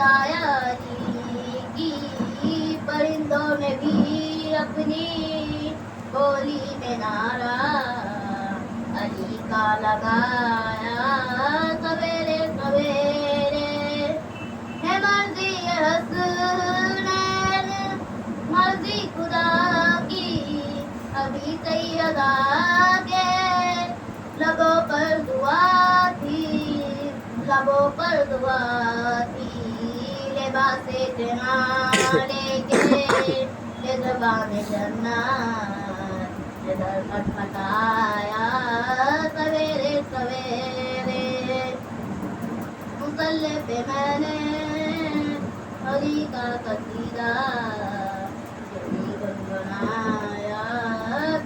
شاعری کی پرندوں نے بھی اپنی بولی میں نعرہ علی کا لگایا سویرے سویرے ہے مرضی حسنین مرضی خدا کی ابھی سیدہ کے لبوں پر دعا تھی لبوں پر دعا تھی لباس جہانے کے یہ زبان جنت ادھر کھٹکھٹایا سویرے سویرے مصلی پہ میں نے علی کا قصیدہ یہی گنگنایا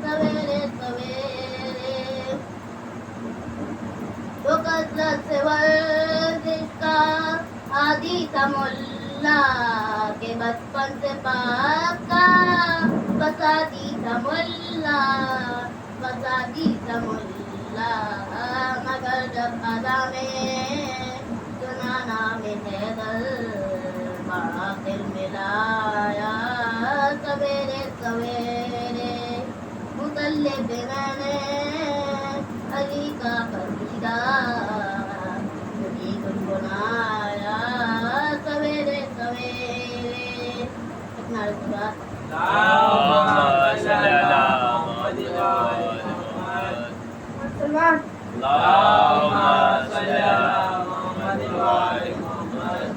سویرے سویرے وہ کثرت سے ورزش کا عادی تھا ملا کہ بچپن سے پاک کا بساتی تھا ملا مگر جب ادا میں سنا نام حیدر بڑا دل ملایا سویرے سویرے مصلی پہ میں نے علی کا قصیدہ یہی گنگنایا سویرے سویرے اپنا رسولہ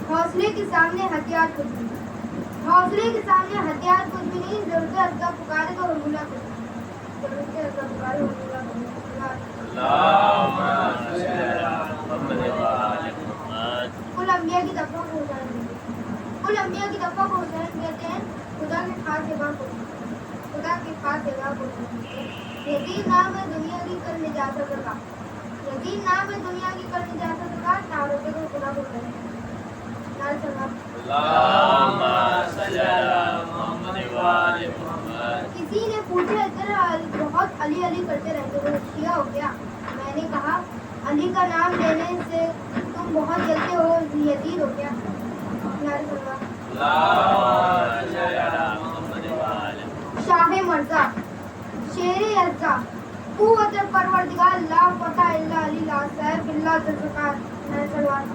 حوصلے کے سامنے ہتھیار کچھ بھی حوصلے کے سامنے ہتھیار کچھ بھی نہیں ضرورت ہے کا پکارے تو حرملہ کچھ ضرورت ہے کا پکارے حرملہ کل انبیاء کی دفعہ کو حسین کل انبیاء کی دفعہ کو حسین کہتے ہیں خدا کے خاص جگہ کو خدا کی خاص جگہ کو یزید نام ہے دنیا کی کل نجاست کا یزید نام ہے دنیا کی کل نجاست کا نعروں کے کو خدا کو کہتے ہیں نعرہ سلام اللہم صلی علی محمد و آل محمد. کسی نے پوچھا ادھر بہت علی علی کرتے رہتے ہو شیعہ ہو کیا؟ میں نے کہا علی کا نام لینے سے تم بہت جلتے ہو یزید ہو کیا؟ نعرہ سلام شاہ مرزا شیر ارزا قوت پروردگار لا فتح الا علی لا صاحب اللہ ذوالفقار نعرہ سلام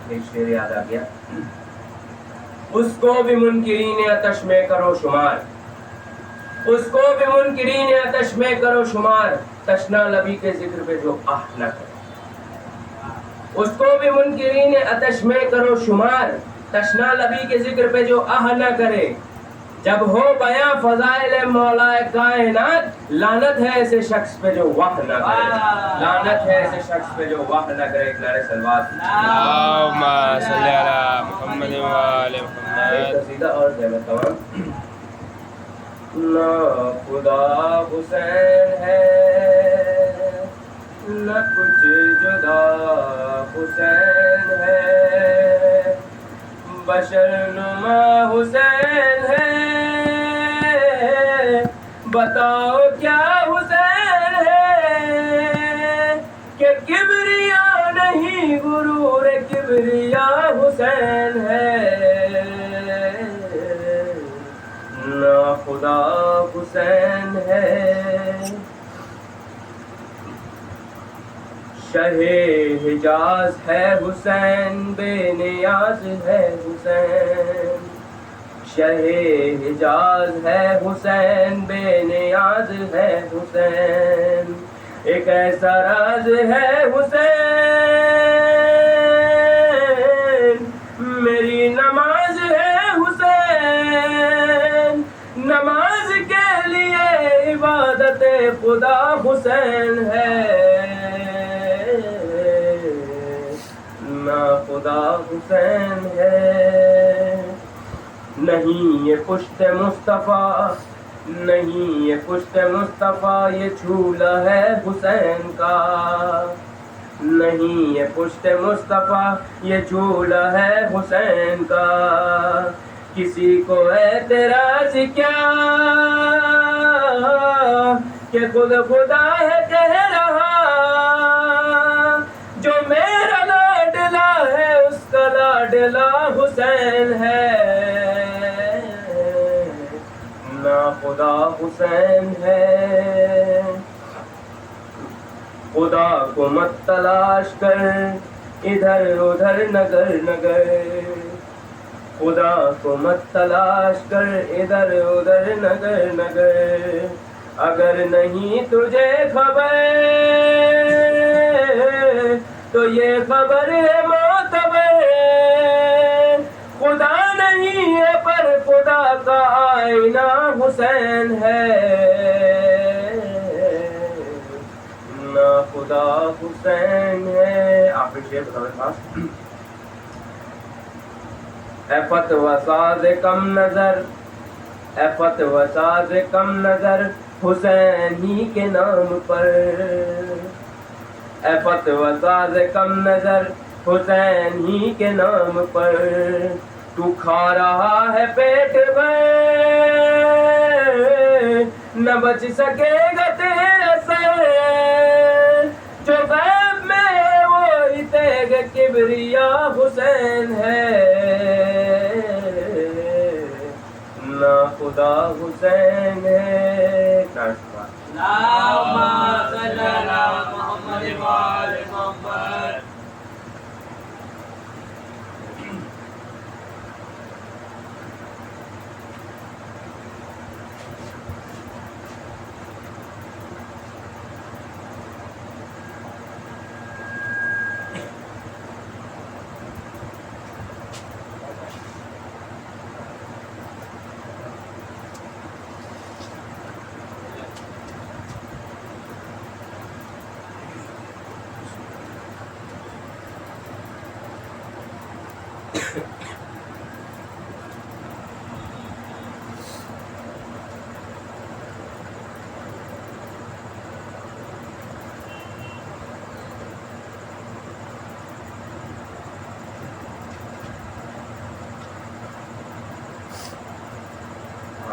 ایک شعر یاد آ گیا. اس کو بھی منکرین آتش میں کرو شمار اس کو بھی منکرین آتش میں کرو شمار تشنا لبی کے ذکر پہ جو آہ نہ کرے اس کو بھی منکرین آتش میں کرو شمار تشنا لبی کے ذکر پہ جو آہ نہ کرے جب ہو بیاں فضائل مولا کائنات لعنت ہے ایسے شخص پہ جو واہ نہ کرے لعنت ہے ایسے شخص پہ جو واہ نہ کرے. ایک نعرہ سلوات اللہم صلی علی محمد و آل ایک محمد. قصیدہ اور زحمت تمام. نہ خدا حسین ہے نہ کچھ جدا حسین ہے بشر نما حسین ہے بتاؤ کیا حسین ہے کہ کبریا نہیں غرور کبریا حسین ہے نہ خدا حسین ہے شہ حجاز ہے حسین بے نیاز ہے حسین شہ حجاز ہے حسین بے نیاز ہے حسین ایک ایسا راز ہے حسین حسین ہے. نہیں یہ پشت مصطفیٰ، نہیں یہ پشت مصطفیٰ، یہ جھولا ہے حسین کا. نہیں یہ پشت مصطفیٰ، یہ جھولا ہے حسین کا. کسی کو اعتراض کیا کہ خود خدا ہے کہہ رہا، جو میرا لاڈلا ہے اس کا لاڈلا حسین ہے. نا خدا حسین ہے. خدا کو مت تلاش کر ادھر ادھر نگر نگر. خدا کو مت تلاش کر ادھر ادھر نگر نگر. اگر نہیں تجھے خبر تو یہ خبر ہے معتبر. خدا نہیں ہے پر خدا کا آئینہ حسین ہے. نہ خدا حسین ہے. آخری شعر بتاؤ خاص. اے فتوی ساز کم نظر، اے فتوی ساز کم نظر حسین ہی کے نام پر. اے فتوی ساز کم نظر حسین ہی کے نام پر. تو کھا رہا ہے پیٹ بھر، نہ بچ سکے گا تیرا سر. جو غیب میں وہی تیغ کبریا حسین ہے. نہ خدا حسین ہے. اللہم صلی علی محمد و آل محمد.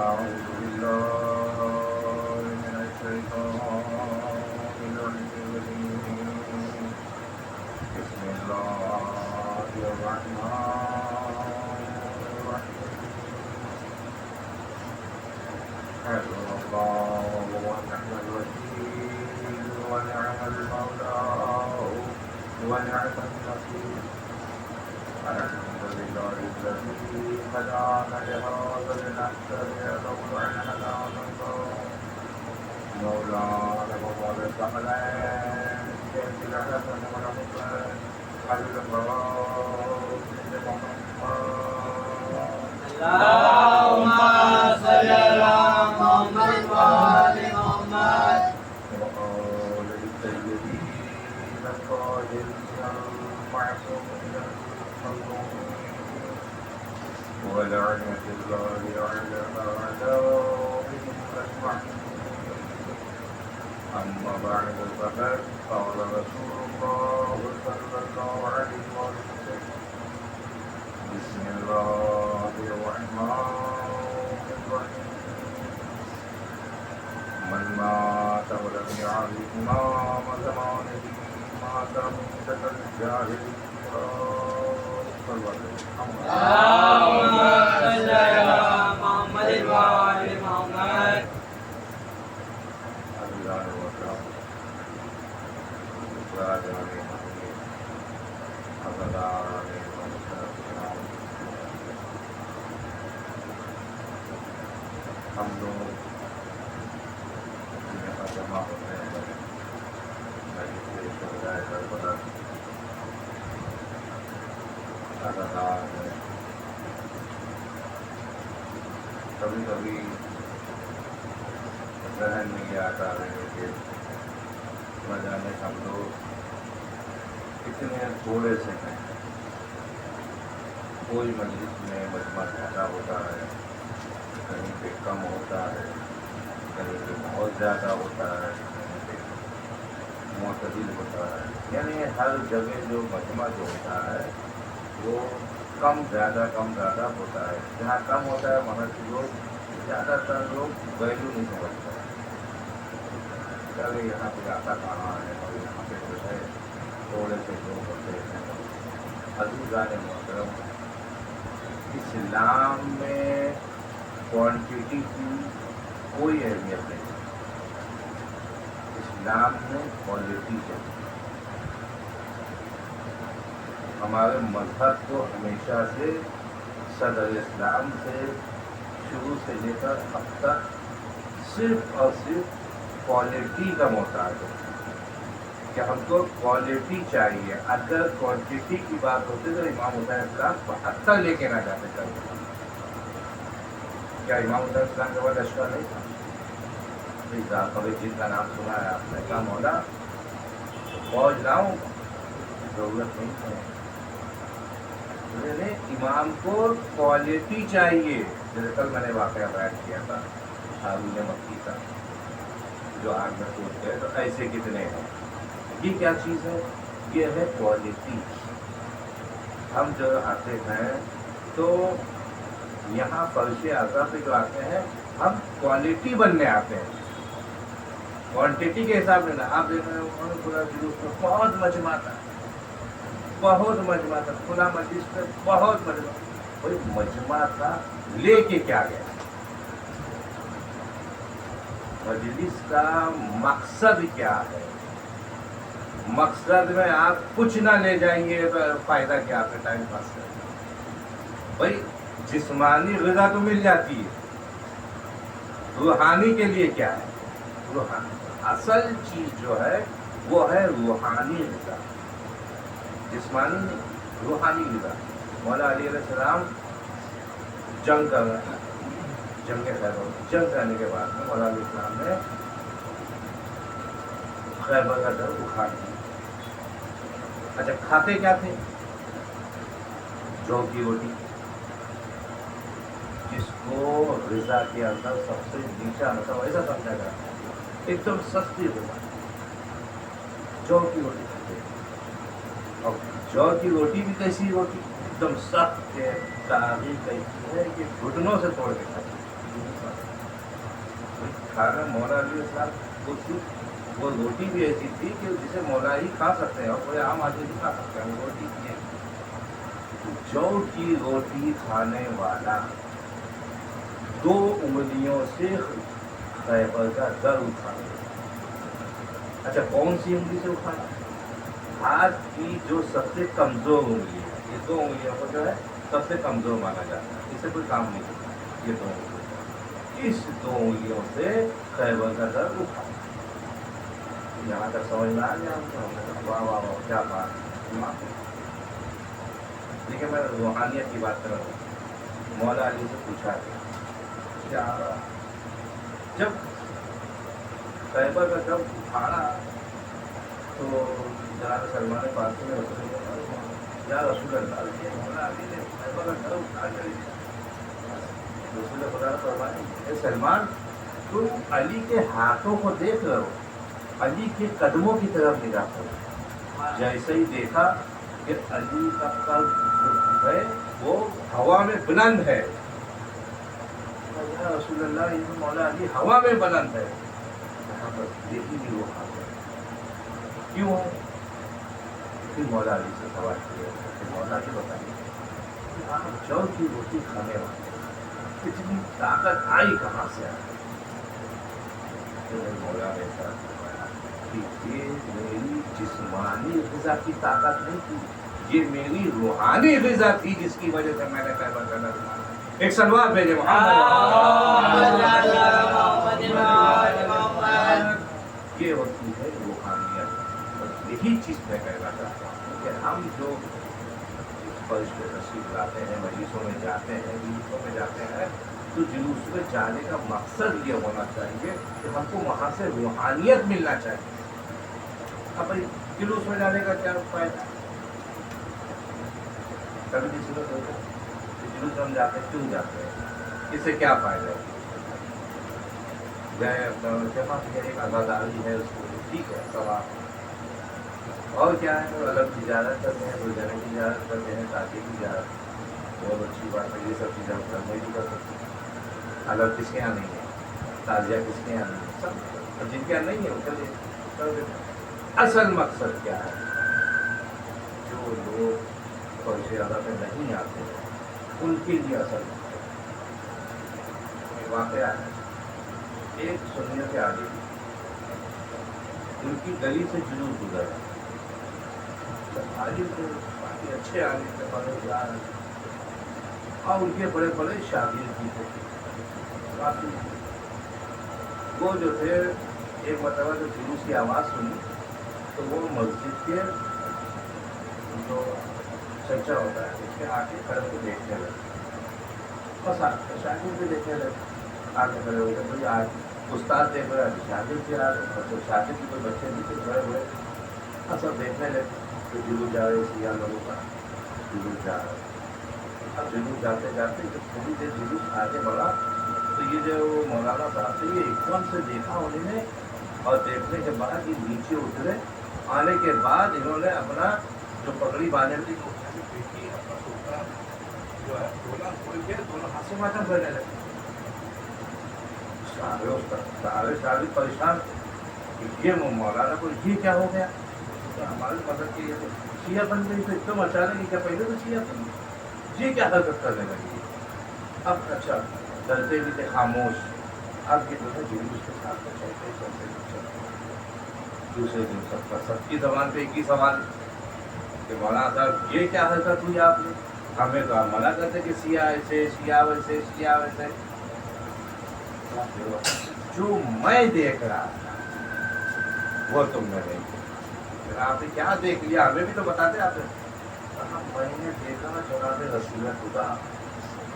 أعوذ بالله من الشيطان الرجيم. بسم الله الرحمن الرحيم. حسبنا الله ونعم الوكيل ونعم المولى ونعم النصير. الحمد لله الذي هدانا لهذا لنهتدي لولا أن هدانا الله. مولانا ومولا الثقلين جل الحسن والحسين حبيب الله اللہم صلی علی محمد و آل محمد. وآل الطيبين الطاهرين المعصومين ولعنة الله على أعدائهم أجمعين. أما بعد فقد قال رسول الله صلى الله عليه وسلم: بسم الله الرحمن الرحيم. من مات ولم يعرف إمام زمانه مات موتة الجاهلية. اللہم صلی علی محمد و آل محمد. ہم لوگ جمع ہوتے ہیں کبھی کبھی ذہن میں یہ آتا ہے کہ نہ جانے ہم لوگ کتنے تھوڑے سے ہیں कोई मजलिस में मजमा ज़्यादा होता है, कहीं पे कम होता है, कहीं पे बहुत ज़्यादा होता है, कहीं पे मुतदिल होता है। यानी हर जगह जो मजमा जो होता है वो कम ज़्यादा होता है। जहाँ कम होता है वहाँ के लोग ज़्यादातर लोग वैल्यू नहीं समझते हैं। चले यहाँ पे आता कहाँ है और यहाँ पे जो है थोड़े से लोग होते हैं। अज़ीज़ान मोहतरम, इस्लाम में क्वांटिटी की कोई अहमियत नहीं, इस्लाम में क्वालिटी है। हमारे मजहब को हमेशा से सदर इस्लाम से शुरू से लेकर अब तक सिर्फ और सिर्फ क्वालिटी का मोहताज है कि हमको क्वालिटी चाहिए। अगर क्वांटिटी की बात होती तो इमाम हुसैन इस्लाम 72 लेके ना जाते कभी। क्या इमाम हुसैन इस्लाम के बाद लश्कर नहीं था? कभी जिनका नाम सुना है आपने, कहा मौला फौज लाऊं, जरूरत नहीं है। इमाम को क्वालिटी चाहिए। जैसे कल मैंने वाकया बयान किया था हारून मक्की का, जो आग में कूद गए, तो ऐसे कितने हैं। ये क्या चीज़ है? ये है क्वालिटी। हम जो आते हैं तो यहाँ फर्श आज़ा पे जो आते हैं हम क्वालिटी बनने आते हैं, क्वांटिटी के हिसाब से ना। आप देख रहे हो पूरा जुलूस में बहुत मजमा था, बहुत मजमा था, खुला मजलिस पे बहुत मजमा। कोई मजमा था, लेके क्या गया? मजलिस का मकसद क्या है? मकसद में आप कुछ ना ले जाएंगे तो फायदा क्या? आपका टाइम पास कर। भाई जिस्मानी ग़िज़ा तो मिल जाती है, रूहानी के लिए क्या है? रूहानी असल चीज़ जो है वो है रूहानी ग़िज़ा, जिस्मानी नहीं, रूहानी ग़िज़ा। मौला अली अलैहिस्सलाम जंग कर रहे हैं, जंग करने के बाद में मौला अली इस्लाम ने खैबर का डर उखाड़ दिया। अच्छा, खाते क्या थे? जौ की रोटी, जिसको ग़िज़ा के अंदर सबसे नीचा मतलब ऐसा समझा जाता है, एकदम सस्ती ग़िज़ा, जौ की रोटी खाते। और जौ की रोटी भी कैसी रोटी? एकदम सख्त है, ताज़ी कैसी है कि घुटनों से तोड़ के खाते। खाना मौला अली इस्लाम वो रोटी भी ऐसी थी कि जिसे मौला ही खा सकते हैं और कोई आम आदमी भी खा सकते हैं। वो रोटी थी, जौ की रोटी खाने वाला 2 उंगलियों से खैबर का दर उठाना। अच्छा, कौन सी उंगली से उठाना? हाथ की जो सबसे कमज़ोर उंगली है, ये 2 उंगलियों को जो है सबसे कमज़ोर माना जाता है, इससे कोई काम नहीं होता। ये 2 उंगलियों, इस 2 उंगलियों से खैबर का दर उठाना। यहाँ तक समझ में आ गया हमको? वाह वाह वाह, क्या बात। देखिए, मैं रूहानियत की बात कर रहा हूँ। मौला अली से पूछा क्या, जब खैबर का जब उठाना तो जनाब सलमान फारसी ने या रसूल अल्लाह, मौला अली ने खैबर का डर उठा कर रसूल खुदा फरमाए, सलमान तुम अली के हाथों को देख रहे हो, अली के कदमों की तरफ निगाह करो। जैसे ही देखा कि अली का कद है वो हवा में बुलंद है, या रसूल अल्लाह, ये तो मौला अली हवा में बुलंद है। यहाँ पर देखी भी वो हाथ है, क्यों है? फिर मौला अली से सवाल किया, फिर मौला अली बताइए आप जौ की रोटी खाने वाले इतनी ताकत आई कहाँ से आई? मौला ने कहा कि ये मेरी जिस्मानी ग़िज़ा की ताकत नहीं थी, ये मेरी रूहानी ग़िज़ा थी, जिसकी वजह से मैंने खैबर का डर उठाया। एक सलवात भेजे ये होती है रूहानियत। और यही चीज़ मैं कहना चाहता हूँ कि हम जो फर्श पे तशरीफ़ लाते हैं, मजलिसों में जाते हैं, जुलूसों में जाते हैं, तो जुलूस में जाने का मकसद ये होना चाहिए कि हमको वहाँ से रूहानियत मिलना चाहिए। अब भाई जुलूस में जाने का क्या फायदा? कभी किसी को आश्रम जाते हैं, क्यों जाते हैं, इससे क्या फायदा है? गए अपना उनके पास ये एक आज़ादारी है उसको, ठीक है सवाल, और क्या है, वो अलग तिजारत करते हैं, रोजाना की तिजारत करते हैं, शादी की तिजारत, बहुत अच्छी बात है, ये सब चीज़ें हम करने भी कर सकते हैं। अलग किसके यहाँ नहीं है, ताजिया किसके यहाँ नहीं है, सब, और जिनके यहाँ नहीं है वो चलिए कर देते हैं। असल मकसद क्या है, जो लोग फौज अदा में नहीं आते उनके लिए असल वाक़या है। एक सुनिया के आगे उनकी गली से जुलूस गुजरा, आगे तो काफी अच्छे आगे से बड़े जा रहे और उनके बड़े बड़े शागिर्द भी थे काफी। वो जो थे एक मतलब जब जुलूस की आवाज़ सुनी तो वो मस्जिद के जो चर्चा होता है उसके आगे खड़े को देखने लगे और शागिर्द भी देखने लगे, आगे खड़े हो गए। भाई आज उस्ताद देख रहा है, शागिर्द भी आ रहे, तो शागिर्द के कोई बच्चे नहीं थे, बड़े बड़े और सब देखने लगे। तो जुलूस जा रहे सिया लोगों का जुलूस जा रहे। अब जुलूस जाते जाते जब थोड़ी देर जुलूस आगे बढ़ा तो ये जो मौलाना साहब थे ये एकदम से देखा उन्होंने और देखने के बाद ये नीचे उतरे। आने के बाद इन्होंने अपना जो पगड़ी बांधे थी अपना सूखा जो है दोनों खोल के दोनों हाथ से मातम करने लगे। सारे परेशान थे ये मौलाना को ये क्या हो गया, तो हमारे मदद की तो शिया बन गई, तो एकदम अचानक ही क्या पहले तो शिया बन गई, ये क्या हरकत करने लगी। अब अच्छा डरते भी थे खामोश, अब ये जो है जुलूस के साथ चलते दूसरे दिन सबकी जबान पे एक ही सवाल कि मौलाना साहब ये क्या हरकत हुई आपने, हमें तो आप मना करते कि शिया ऐसे शिया वैसे शिया वैसे। जो मैं देख रहा था वो तुमने नहीं, आपने क्या देख लिया हमें भी तो बताते आपने। मैंने देखा जनाब रसूल खुदा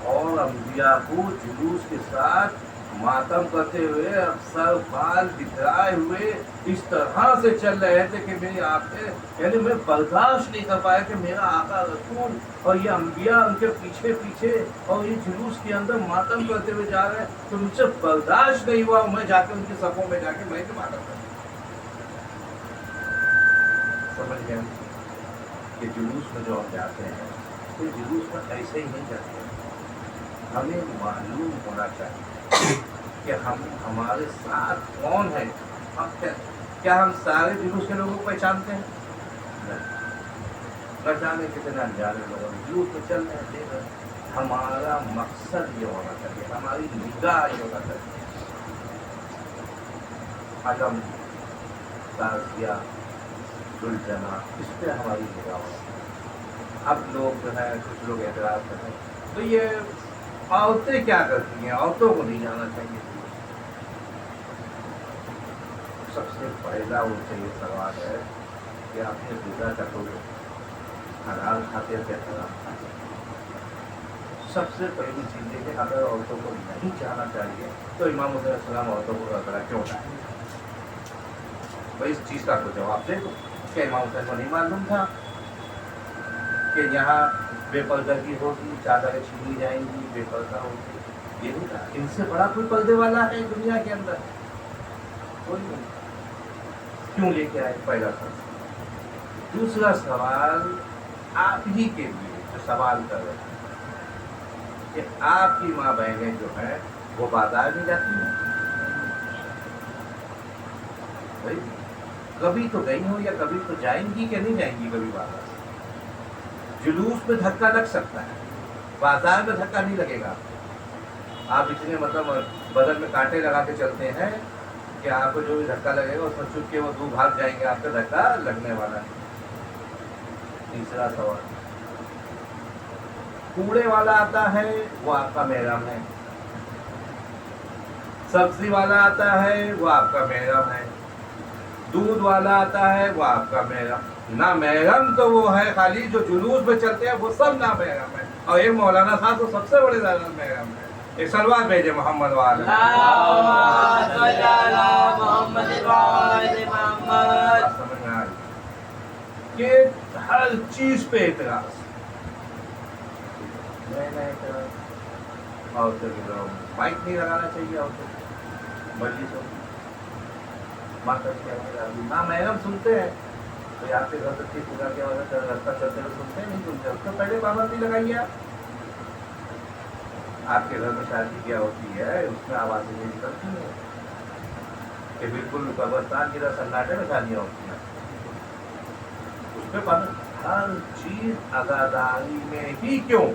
और अंबिया को जुलूस के साथ मातम करते हुए अफसर बाल बिखराए हुए इस तरह से चल रहे थे कि मेरे आपसे यानी मैं बर्दाश्त नहीं कर पाया कि मेरा आका रसूल और ये अंबिया उनके पीछे पीछे और ये जुलूस के अंदर मातम करते हुए जा रहे हैं, तो मुझसे बर्दाश्त नहीं हुआ। मैं जाके उनकी सफ़ों में जाके मैं भी मातम कर समझ गया कि जुलूस में जो हम जाते हैं तो जुलूस में ऐसे ही नहीं जाते, हमें मालूम होना चाहिए कि हम हमारे साथ कौन है। हम क्या हम सारे जुलूस के लोगों को पहचानते हैं? नहीं पहचाने कितने अनजाने लोग जुलूस में चल रहे देख रहे। हमारा मकसद ये होना चाहिए, हमारी निगाह ये होना चाहिए। आजम ताज़िया दुलजना इस पर हमारी निगाह होना। अब लोग जो है कुछ लोग एतराज़ करते हैं तो ये औरतें क्या करती हैं, औरतों को नहीं जाना चाहिए। सबसे पहला उनसे ये सवाल है कि आपने गुज़ा कटोरे हलाल खाते थे हराम खाते। सबसे पहली चीज़ है कि अगर औरतों को नहीं जाना चाहिए तो इमाम हुसैन सलाम औरतों को रगड़ा क्यों लाए? भाई इस चीज़ का तो जवाब दे दो। क्या इमाम हुसैन को नहीं मालूम था कि यहाँ बेपर्दगी होगी, चादरें छीनी जाएंगी, बेपर्दा होगी? ये नहीं था। इनसे बड़ा कोई पर्दे वाला है दुनिया के अंदर? कोई नहीं। क्यों लेके आए? पहला सवाल। दूसरा सवाल आप ही के लिए जो सवाल कर रहे हैं कि आपकी माँ बहनें जो हैं वो बाजार में जाती हैं? भाई कभी तो गई हो या कभी तो जाएंगी कि नहीं जाएंगी कभी बाजार? जुलूस में धक्का लग सकता है, बाजार में धक्का नहीं लगेगा। आप इतने मतलब बदन में कांटे लगा के चलते हैं कि आपको जो भी धक्का लगेगा उसमें चुप के वो दूर भाग जाएंगे, आपका धक्का लगने वाला है। तीसरा सवाल, कूड़े वाला आता है वो आपका महरम है, सब्जी वाला आता है वो आपका महरम है, दूध वाला आता है वो आपका महरम। ना महरम तो वो है खाली जो जुलूस में चलते हैं वो सब ना महरम है। और एक मौलाना साहब तो सबसे बड़े ज्यादा महरम है। एक सलवात भेजे मोहम्मद वाले समझ में आ रही कि हर चीज पे एतराज, नए नए तरह और तो माइक नहीं लगाना चाहिए और तो मजलिसों माता ना मैडम सुनते हैं तो आपके घर तक की पूजा क्या होता है रास्ता चलते हुए सुनते हैं नहीं सुनते उसको पहले पाबंदी लगाइए आपके घर में शादी क्या होती है उसमें आवाज़ें नहीं निकलती हैं कि बिल्कुल कब्रस्तान की तरह सन्नाटे में शादियाँ होती हैं उसमें पाबंदी हर चीज अदादारी में ही क्यों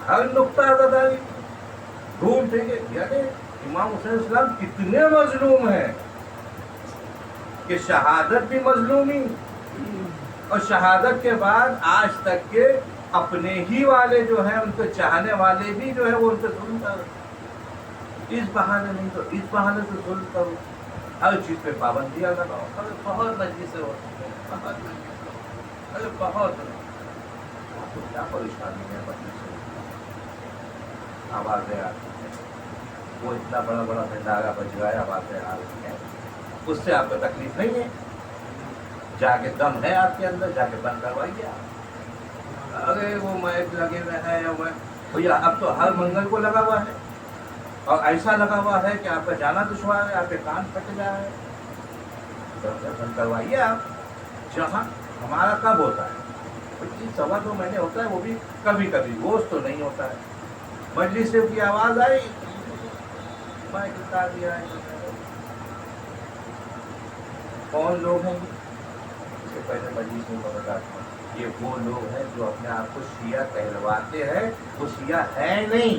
हर नुक्ता अदादारी ढूंढेंगे यानी इमाम हुसैन इस्लाम कितने मजलूम हैं कि शहादत भी मजलूमी और शहादत के बाद आज तक के अपने ही वाले जो हैं उनको चाहने वाले भी जो है वो उनको जुल्म करो इस बहाने नहीं तो इस बहाने से जुल्म करो हर चीज पे पाबंदियां लगाओ अरे बहुत मजलिस से होती है बहुत मजलिस अरे बहुत आपको क्या परेशानी है मजलिस से आवाज़ें आती हैं वो इतना बड़ा बड़ा भंडारा बज रहा है आवाज़ें आ रही हैं उससे आपको तकलीफ नहीं है जाके दम है आपके अंदर जाके बंद करवाइए अरे वो माइक लगे हुए हैं भैया अब तो हर मंगल को लगा हुआ है और ऐसा लगा हुआ है कि आपका जाना दुश्वार है आपके कान फट जाए तो बंद करवाइए आप जहाँ हमारा कब होता है 25-2 महीने होता है वो भी कभी कभी रोज तो नहीं होता है मजलिस से की आवाज़ आई माइक उतार दिया है कौन लोग हैं इससे पहले मजलिस में बताता हूँ ये वो लोग हैं जो अपने आप को शिया कहलवाते हैं वो शिया है नहीं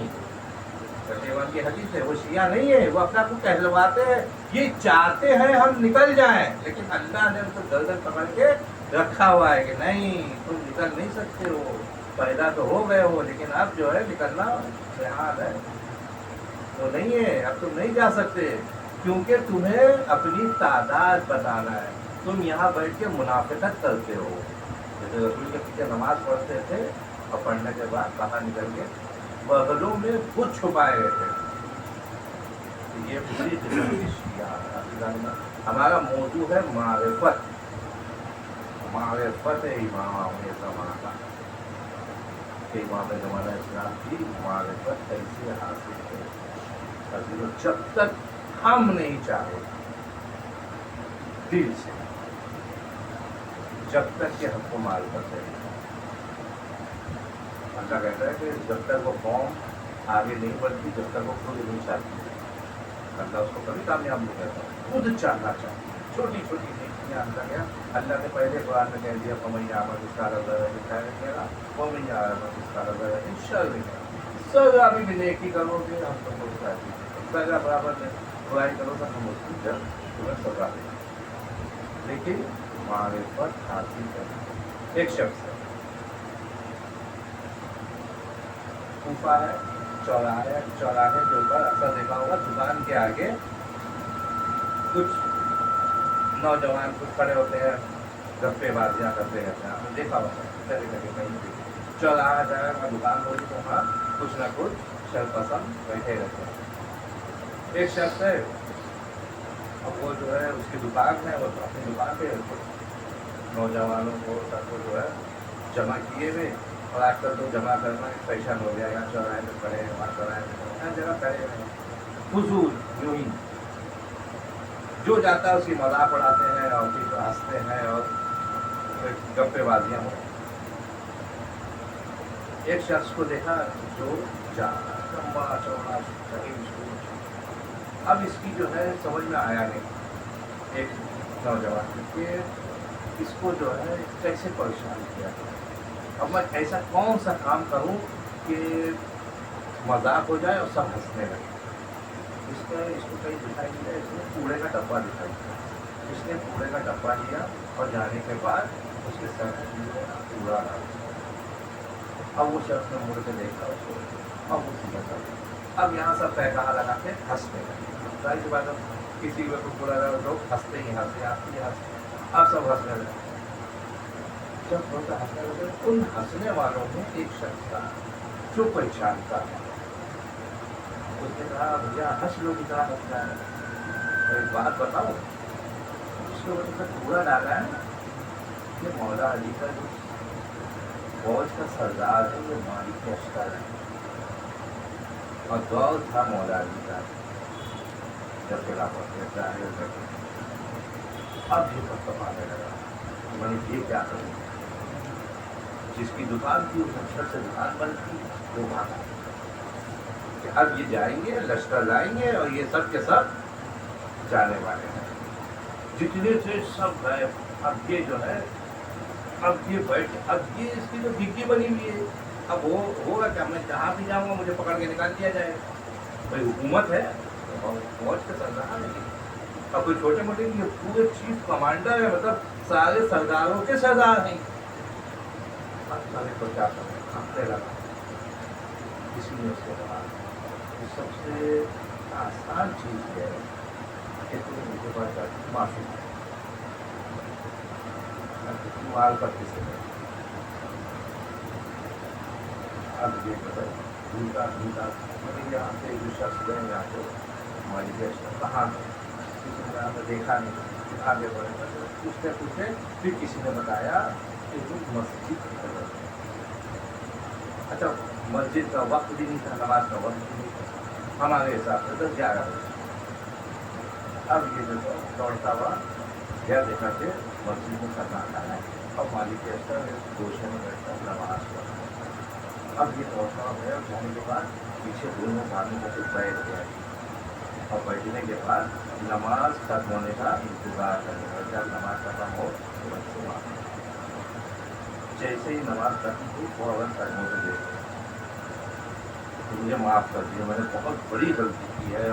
सत्यवान की हदीस है वो शिया नहीं है वो अपने आप को कहलवाते हैं ये चाहते हैं हम निकल जाएं लेकिन अल्लाह ने उनको गर्दन पकड़ के रखा हुआ है कि नहीं तुम निकल नहीं सकते हो पैदा तो हो गए हो लेकिन अब जो है निकलना बेहाल है वो नहीं है अब तुम नहीं जा सकते क्योंकि तुम्हें अपनी तादाद बताना है तुम यहाँ बैठ के मुनाफिकत करते हो जैसे रसूल के पीछे नमाज पढ़ते थे और पढ़ने के बाद बाहर निकल के बगलों में खुद छुपाए गए थे तो ये पूरी किस्म की शिया हमारा मौजू है मारिफत है इमाम ज़माना इमाम ज़माना इस्लाम की मारिफत कैसे हासिल है जब तक हम नहीं चाहे दिल से जब तक कि हमको मारिफत है अल्लाह कहता है कि जब तक वो कौम आगे नहीं बढ़ती जब तक वो खुद नहीं चाहती अल्लाह उसको कभी कामयाब नहीं करता खुद चाहना चाहिए छोटी छोटी नेकियां अल्लाह क्या अल्लाह ने पहले कुरान में कह दिया फमैया आमद इसका रज़ा दिखाया फमैया आमद इसका रज़ा इंशाअल्लाह सजा भी नेकी करोगे हम तुमको सजा बराबर में बुराई करो तो हम उसकी जब तुम्हें सजा देंगे लेकिन मारिफत हासिल कर एक शख्स है कूफा है चौराहे के ऊपर अक्सर देखा होगा दुकान के आगे कुछ नौजवान कुछ खड़े होते हैं गप्पेबाजियाँ करते रहते हैं आपने देखा होगा कभी कभी कहीं भी चौराहा जगह का दुकान होगी तो वहाँ कुछ ना कुछ शरपसंद बैठे रहते हैं एक शख्स है अब वो जो है उसकी दुकान है वो अपनी दुकान पे नौजवानों को सबको जो है जमा किए हुए और आजकल तो जमा करना एक फैशन हो गया यहाँ चौराहे में खड़े वहाँ चौराहे में हर जगह खड़े हैं फजूल यूं ही जो जाता है उसकी मजाक उड़ाते हैं और फिर हंसते हैं और गप्पेबाजियाँ हो एक शख्स को देखा जो जा लंबा चौड़ा अब इसकी जो है समझ में आया नहीं एक नौजवान के इसको जो है कैसे परेशान किया अब मैं ऐसा कौन सा काम करूं कि मजाक हो जाए और सब हंसने लगे इसको कहीं दिखाई दिया इसने कूड़े का डब्बा दिखाई दिया इसने कूड़े का डब्बा लिया और जाने के बाद उसके सर कूड़ा डाल अब वो शख्स ने मुड़ के देखा उसको अब वो सीधा चल अब यहाँ सब पैसा लगा के हंसने लगे सारी सी बात किसी को कूड़ा डाल लोग हंसते ही हंसते हंसते हंसते अब सब हंसने लगे जब थोड़ा हंसने लगे उन हंसने वालों में एक शख्स था जो पहचानता है उसने कहा भैया हंस लो की तरह हंसता है तो एक बात बताओ उसके ऊपर कूड़ा डाला है ये मौला अली का जो फौज का सरदार है, ये मालिक अश्तर है, और दौर था मौला अली का जब खिलाफत में जाहिर करके। अब ये कपाने लगा, मैंने ये क्या करूँ, जिसकी दुकान थी उस अक्षर से दुकान बंद थी, वो भागा कि अब ये जाएंगे, लश्कर लाएंगे और ये सब के सब जाने वाले हैं। जितने थे सब गए। अब ये जो है, अब ये बैठ, अब ये इसकी तो डिग्गी बनी हुई है, अब वो होगा क्या, मैं जहाँ भी जाऊँगा मुझे पकड़ के निकाल दिया जाएगा। भाई हुकूमत है और फौज के सरदार नहीं, अब कोई छोटे मोटे, ये पूरे चीफ कमांडर है, मतलब सारे सरदारों के सरदार हैं। तो क्या करें, कांपने लगा। किसी ने उसको कहा कि सबसे आसान चीज है कि तुम मुझे बात माफी माल पर किसे अब ये बता भूता भूता मैंने यहाँ से एक शख्स गए, यहाँ से हमारी देश में कहाँ किसी ने यहाँ पर देखा नहीं, आगे बढ़े पूछते पूछते फिर किसी ने बताया कि तुम मस्जिद की तरफ। अच्छा, मस्जिद का वक्त भी नहीं था, नमाज का वक्त भी नहीं था हमारे हिसाब से, 10-11 बजे। अब ये जो दौड़ता हुआ गया, देखा कि मस्जिद में सन्नाटा है और मालिक के अंदर गोशे में बैठता नमाज पढ़ता। अब ये दौड़ता हुआ गया, जाने के बाद पीछे दोनों आदमी को बैठ गया और बैठने के बाद नमाज खत्म होने का इंतजार करने का, जब नमाज खत्म हो तो बच्चे मार। जैसे ही नमाज खत्म हुई फौरन कदमों से देख मुझे माफ़ कर दिया, मैंने बहुत बड़ी गलती की है,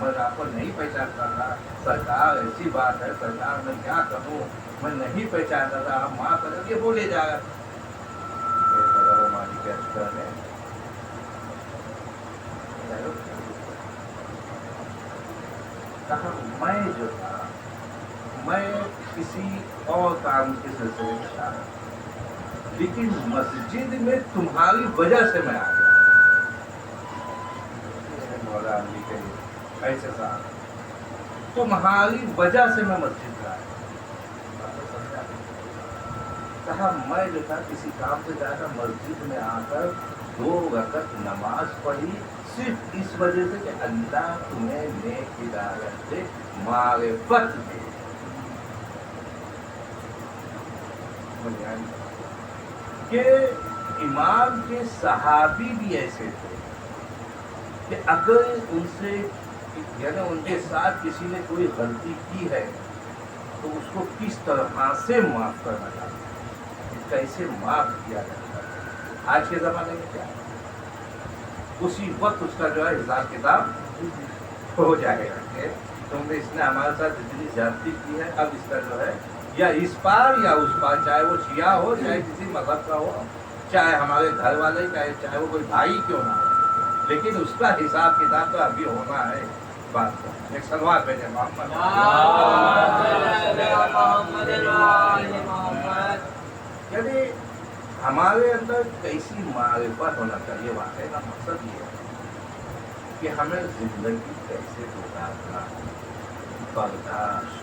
मैं आपको नहीं पहचानता था, सरकार ऐसी बात है, सरकार मैं क्या करूँ, मैं नहीं पहचानता था, आप माफ़ कर ये बोले जाएगा। मालिक के अश्तर ने कहा मैं जो था, मैं किसी और काम के सिलसिले में था, लेकिन मस्जिद में तुम्हारी वजह से मैं आ गया। मौला अली के ऐसे साहब, तुम्हारी वजह से मैं मस्जिद में आया। कहा मैं जो था किसी काम से जाकर मस्जिद में आकर 2 रकअत नमाज पढ़ी, सिर्फ इस वजह से कि अल्लाह तुम्हें नेक हिदायत से मारिफत दे। कि इमाम के सहाबी भी ऐसे थे कि अगर उनसे यानी उनके साथ किसी ने कोई गलती की है तो उसको किस तरह से माफ़ करना चाहिए, कैसे माफ़ किया जाता है। आज के ज़माने में क्या, उसी वक्त उसका जो है हिसाब किताब हो जाएगा कि तुमने इसने हमारे साथ इतनी ज्यादती की है, अब इसका जो है या इस पार या उस पार, चाहे वो शिया हो, चाहे किसी मजहब का हो, चाहे हमारे घर वाले, चाहे वो कोई भाई क्यों ना हो, लेकिन उसका हिसाब किताब तो अभी होना है। बात एक सलवार भेजे मोहम्मद। यदि हमारे अंदर कैसी मारिफत होना चाहिए, वाकई का मकसद ये है कि हमें जिंदगी कैसे गुजारना, बर्दाश्त,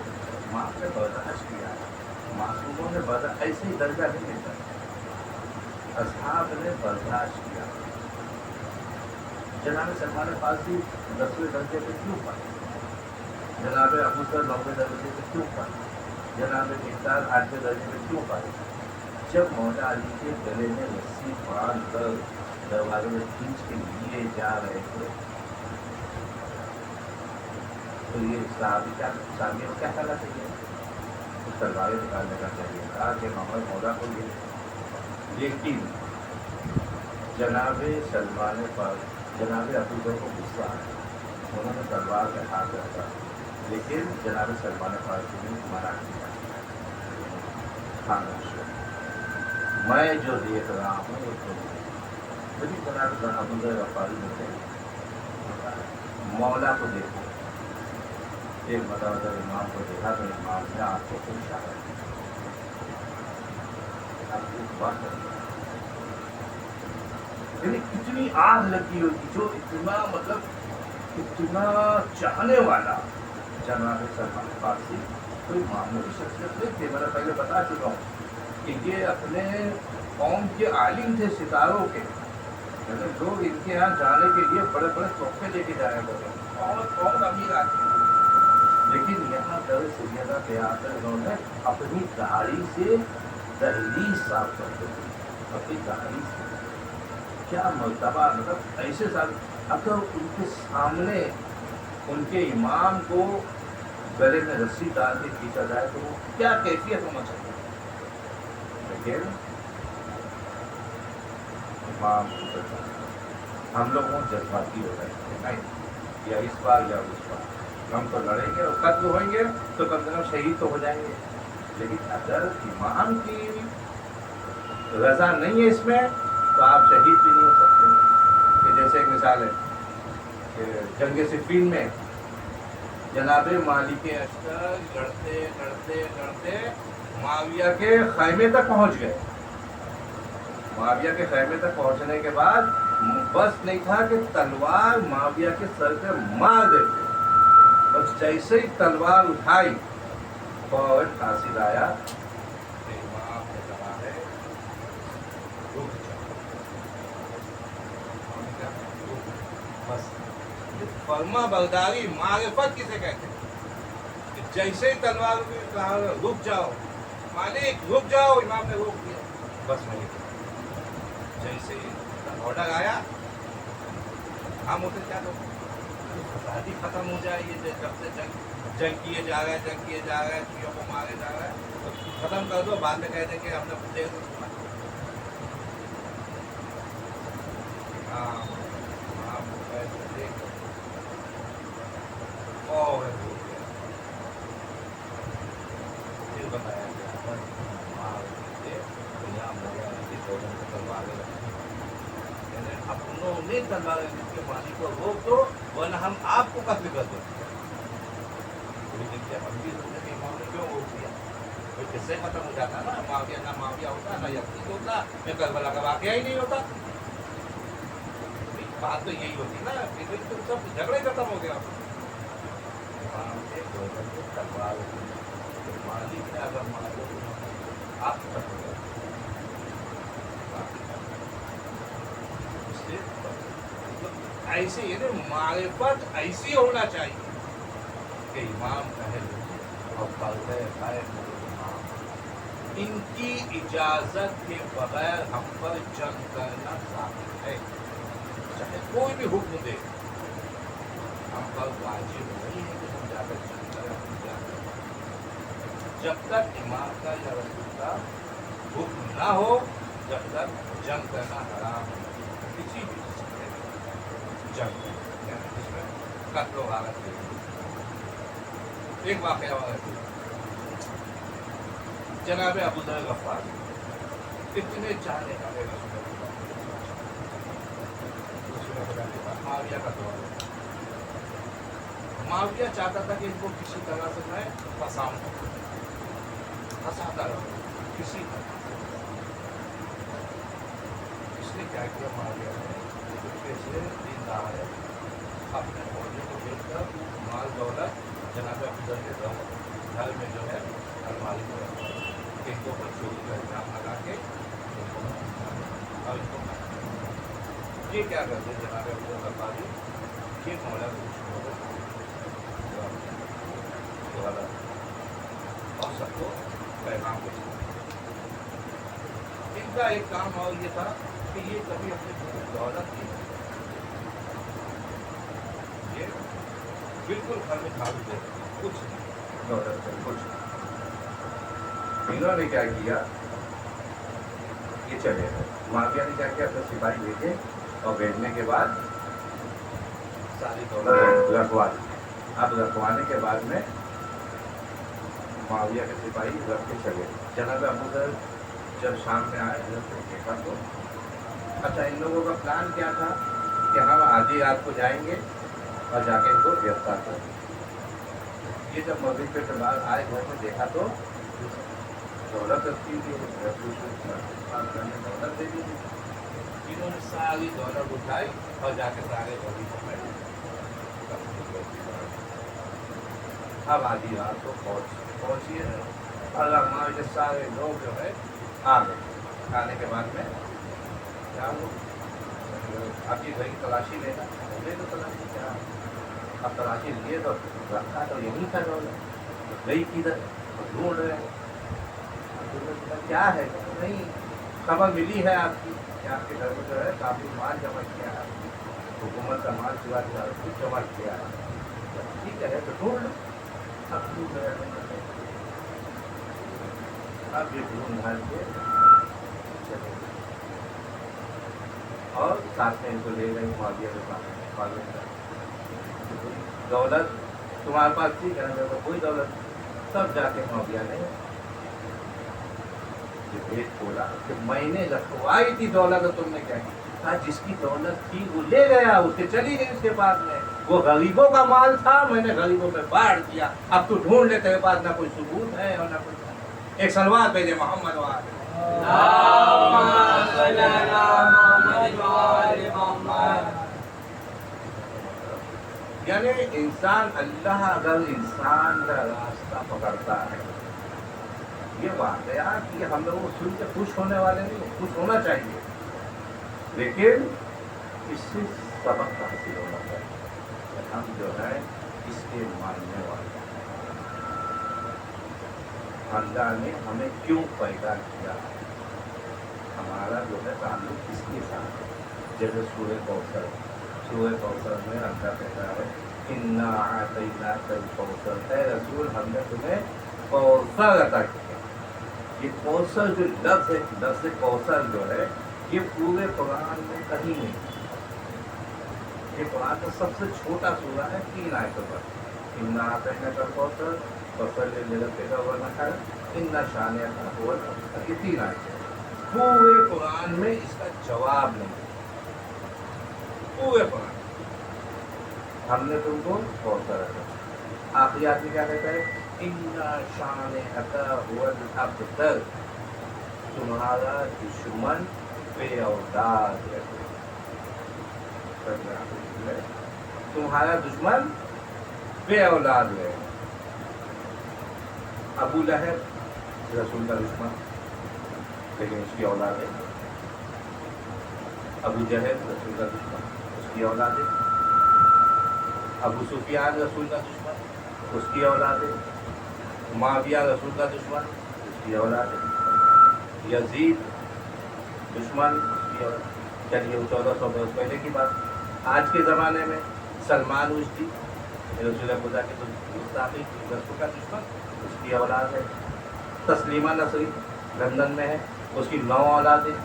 माँ ने बर्दाश्त किया, मासूमों ने बर्दाश्त, ऐसे ही दर्जा नहीं मिलता, असहाब ने बर्दाश्त किया। जनाब सलमान फारसी 10वें दर्जे पे क्यों पढ़े, जनाब अबू बकर 9वें दर्जे पे क्यों पढ़े, जनाब इफ्तार 8वें दर्जे पे क्यों पढ़े। जब मौला अली के गले में रस्सी बांध कर दरवाजे में खींच के लिए जा रहे थे तो ये साहबी को क्या करना चाहिए, उस तलवारें निकालने का चाहिए था कि मोहम्मद मौला को ये। लेकिन जनाब सलमान पर जनाब अबू बकर को गुस्सा आया, उन्होंने तलवार में हाथ रखा, लेकिन जनाब सलमान फारसी ने मना किया, खामोश मैं जो देख रहा हूँ वो तो लेकिन जनाब अबू बकर गफ्फारी ने मौला को देखो, एक मतलब जब इमाम को देखा तो इमाम ने आपको खुद इशारा किया, कितनी आग लगी होगी, जो इतना मतलब इतना चाहने वाला जनाब सलमान फारसी कोई मामूली शख्सियत नहीं थे। मैंने पहले बता चुका हूँ कि ये अपने قوم کے عالم تھے ستاروں کے، لیکن لوگ ان کے یہاں جانے کے لیے بڑے بڑے تحفے لے کے جایا کرتے ہیں، اور بہت امیر آدمی، لیکن یہاں در سیدہ پہ آ کر انہوں نے اپنی داڑھی سے دہلیز صاف کرتے تھے، اپنی داڑھی سے کیا مرتبہ، مطلب ایسے صاحب اگر ان کے سامنے ان کے امام کو گلے میں رسی ڈال کے کھینچا جائے تو وہ کیا کیفیت ہونا چاہیے، لیکن امام ہم لوگوں جذباتی ہو رہے ہیں، نہیں یا اس بار یا اس بار ہم تو لڑیں گے اور قتل ہوئیں گے تو کم سے کم شہید تو ہو جائیں گے، لیکن اگر امام کی رضا نہیں ہے اس میں تو آپ شہید بھی نہیں ہو سکتے۔ کہ جیسے ایک مثال ہے کہ جنگ صفین میں جناب مالک اشتر لڑتے لڑتے لڑتے معاویہ کے خیمے تک پہنچ گئے، معاویہ کے خیمے تک پہنچنے کے بعد بس نہیں تھا کہ تلوار معاویہ کے سر پہ مار دیتے، بس جیسے ہی تلوار اٹھائی فوراً حاصل آیا کہ امام نے کہا ہے رک جاؤ، بس فرما برداری معرفت کسے کہتے ہیں، کہ جیسے ہی تلوار میں کہا رک جاؤ مالک رک جاؤ، امام نے روک دیا، بس نہیں جیسے ہی آرڈر آیا ہم ہوتے کیا لوگ شادی ختم ہو جائے، یہ جب سے جنگ کیے جا رہے ہیں، جنگ کیے جا رہے ہیں، چیزوں کو مارے جا رہے ہیں، تو ختم کر دو، بعد میں کہہ دیں کہ ہم نے پوچھے اور پھر بتایا گیا اپنوں نے تلواریں جس کے مالک کو روک دو ورنہ ہم آپ کو قتل کر دیں گے، ہم بھی سوچے کہ امام نے کیوں روک دیا، کس سے ختم ہو جاتا نا، معاویہ نہ معاویہ ہوتا نہ یزید ہوتا، میں کربلا کا واقعہ ہی نہیں ہوتا، بات تو یہی ہوتی نا، پھر تو سب جھگڑے ختم ہو گیا، تلوار مالک نے اگر مارو آپ کو ختم ہو گیا، ایسے یہ معرفت ایسی ہونا چاہیے کہ امام اہل اور پردے غائب امام ان کی اجازت کے بغیر ہم پر جنگ کرنا ثابت ہے، چاہے کوئی بھی حکم دے ہم پر واجب نہیں ہے کہ ہم جا کر جنگ کریں، جب تک امام کا یا رسول کا حکم نہ ہو جب تک جنگ کرنا حرام ہے، کسی بھی جنگ جس میں قتل و غارت ہے۔ ایک واقعہ ہوا ہے، جناب ابو ذر غفاری اتنے چاہنے والے معاویہ کا دور ہے، معاویہ چاہتا تھا کہ ان کو کسی طرح سے میں پھنساؤں، پھنساتا رہوں کسی طرح سے۔ اس نے کیا کیا معاویہ نے کیسے دیندار ہے، اپنے فوجی کو دیکھ کر مال دولت جناب ابو ذر کے گھر میں جو ہے الماری میں رکھا، ان کو پر چوری کا الزام لگا کے اور ان کو یہ کیا کرتے جناب ابو ذر غفاری، یہ مولا اور سب کو پیغام بھیجتے۔ ان کا ایک کام اور یہ تھا کہ یہ کبھی اپنے دولت کی یہ بالکل گھر میں کھا دے کچھ نہیں، دولت سے کچھ نہیں۔ انہوں نے کیا کیا، یہ چلے معاویہ نے کیا کیا، اپنے سپاہی بھیجے اور بھیجنے کے بعد ساری دولت رکھوا دی۔ اب رکھوانے کے بعد میں معاویہ کے سپاہی رکھ کے چلے، جناب ابو ذر جب شام میں آئے دیکھا تو اچھا ان لوگوں کا پلان کیا تھا کہ ہم آدھی رات کو جائیں گے اور جا کے ان کو گرفتار کریں گے۔ یہ جب مغرب کے بعد آئے گھر میں دیکھا تو دولت رکھی تھی، دولت دے دی، انہوں نے ساری دولت اٹھائی اور جا کے سارے گولی کو پہلے اب آدھی رات کو پہنچیے اللہ ماں سارے لوگ جو ہے آ گئے، کھانے کے بعد میں کیا ہو آپ کی گھر کی تلاشی لینا لے تو تلاشی کیا آپ تلاشی لیے تو رکھا تو یہیں تھا گئی کدھر ڈھونڈ رہے ہیں کیا ہے نہیں خبر ملی ہے آپ کی کہ آپ کے گھر میں جو ہے کافی مال جمع کیا ہے حکومت کا مال چلا کچھ جمع کیا ہے ٹھیک ہے تو ڈھونڈ لو اب ڈھونڈ رہے ہیں اب یہ ڈھونڈ ڈھال کے چلے اور ساتھ میں ان کو لے گئے معاویہ کے پاس دولت تمہارے پاس تھی کہنے لگا کوئی دولت سب جا کے معاویہ نے بھیج کھولا کہ میں نے رکھوائی تھی دولت تم نے کیا کہا جس کی دولت تھی وہ لے گیا اس کے چلی گئی اس کے بعد میں وہ غریبوں کا مال تھا میں نے غریبوں میں بانٹ دیا اب تو ڈھونڈ لیتے کے بعد نہ کوئی ثبوت ہے اور نہ کوئی ایک سلوات بھیجے محمد وآلہ یعنی انسان اللہ اگر انسان کا راستہ پکڑتا ہے یہ واقعات یہ ہم لوگوں کو سن کے خوش ہونے والے نہیں خوش ہونا چاہیے لیکن اس سے سبق حاصل ہونا چاہیے ہم جو ہے اس کے ماننے والے اللہ نے ہمیں کیوں پیدا کیا ہمارا جو ہے تعلق کس کے ساتھ ہے جیسے سورہ کوثر میں اللہ کہتا ہے انا اعطیناک الکوثر اے رسول ہم نے تمہیں کوثر عطا کیا یہ کوثر جو لفظ ہے لفظ کوثر جو ہے یہ پورے قرآن میں کہیں نہیں یہ قرآن کا سب سے چھوٹا سورہ ہے 3 آیتوں پر انا اعطیناک الکوثر فصلی لربک وانحر ان شانئک هو الابتر یہ 3 آیتیں پورے قرآن میں اس کا جواب نہیں پورے قرآن ہم نے تم کو کوثر رکھا آخری آدمی کیا کہتا ہے ان شانئک هو الابتر تمہارا دشمن بے اولاد ہے تمہارا دشمن بے اولاد ہے ابو لہب رسول کا دشمن لیکن اس کی اولاد ہے ابو جہل رسول کا دشمن اس کی اولاد ہے ابو سفیان رسول کا دشمن اس کی اولاد ہے معاویہ رسول کا دشمن اس کی اولاد ہے یزید دشمن اس کی اولاد چلیے 1400 برس پہلے کی بات آج کے زمانے میں سلمان رشدی رسول خدا کے گستاخی رسول کا دشمن اس کی اولاد ہے تسلیمہ نصری لندن میں ہے اس کی 9 اولاد ہے